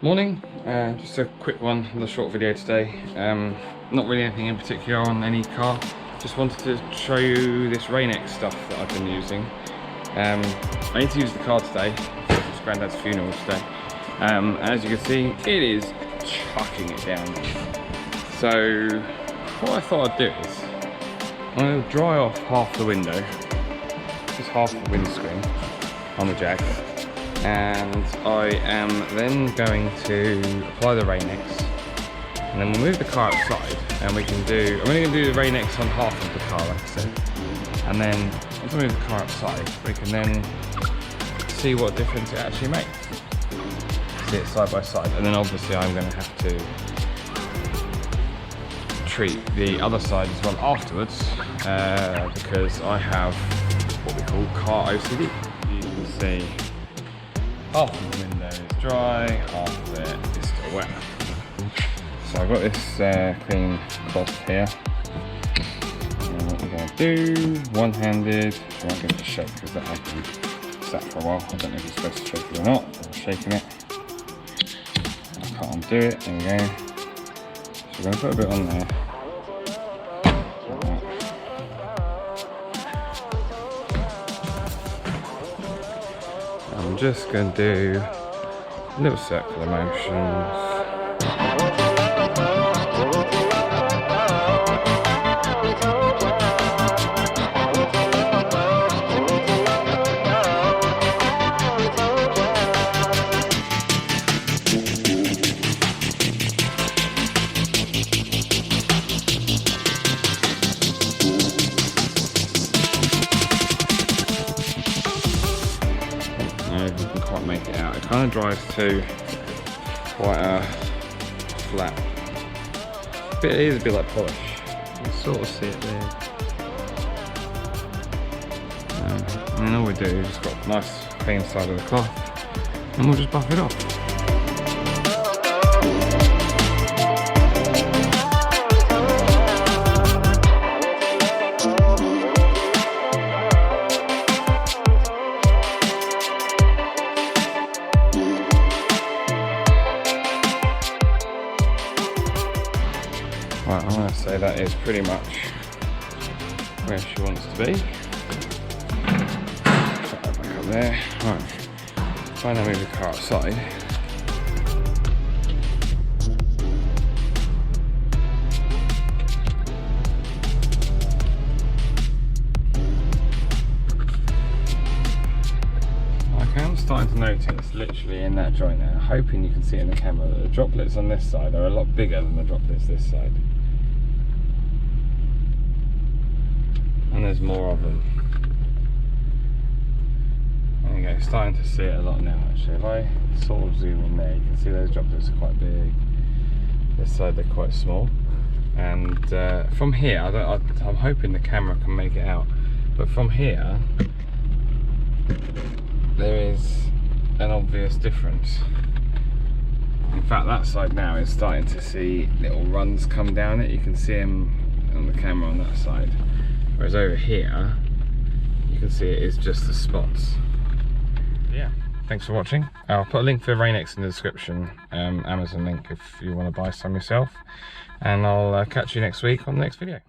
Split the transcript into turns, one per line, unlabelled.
Morning, just a quick one, a short video today. Not really anything in particular on any car. Just wanted to show you this Rainx stuff that I've been using. I need to use the car today. It's Granddad's funeral today. As you can see, it is chucking it down. So what I thought I'd do is I'm going to dry off half the window, just half the windscreen on the Jag. And I am then going to apply the Rainx, and then we'll move the car outside and we can do, I'm only going to do the Rainx on half of the car like I said, and then once I move the car outside we can then see what difference it actually makes, see it side by side. And then obviously I'm going to have to treat the other side as well afterwards, because I have what we call car OCD. You can see half of the window is dry, half of it is still wet. So I've got this clean cloth here. And what we're going to do, one-handed, I won't give it a shake because that has been sat for a while. I don't know if it's supposed to shake it or not, but I'm shaking it. I can't undo it, there we go. So we're going to put a bit on there. I'm just going to do little circular motions. You can quite make it out. It kind of dries to quite a flat, but it is a bit like polish. You can sort of see it there. And then all we do is just got a nice clean side of the cloth, and we'll just buff it off. Right, I'm going to say that is pretty much where she wants to be. Put that back up there. Right, if I now move the car outside. I'm starting to notice, literally in that joint there, hoping you can see it in the camera, that the droplets on this side are a lot bigger than the droplets this side. And there's more of them. There you go, starting to see it a lot now actually. If I sort of zoom in there, you can see those droplets are quite big. This side they're quite small. And from here, I'm hoping the camera can make it out, but from here, there is an obvious difference. In fact, that side now is starting to see little runs come down it. You can see them on the camera on that side. Whereas over here, you can see it is just the spots. Yeah, thanks for watching. I'll put a link for Rainx in the description, Amazon link if you want to buy some yourself. And I'll catch you next week on the next video.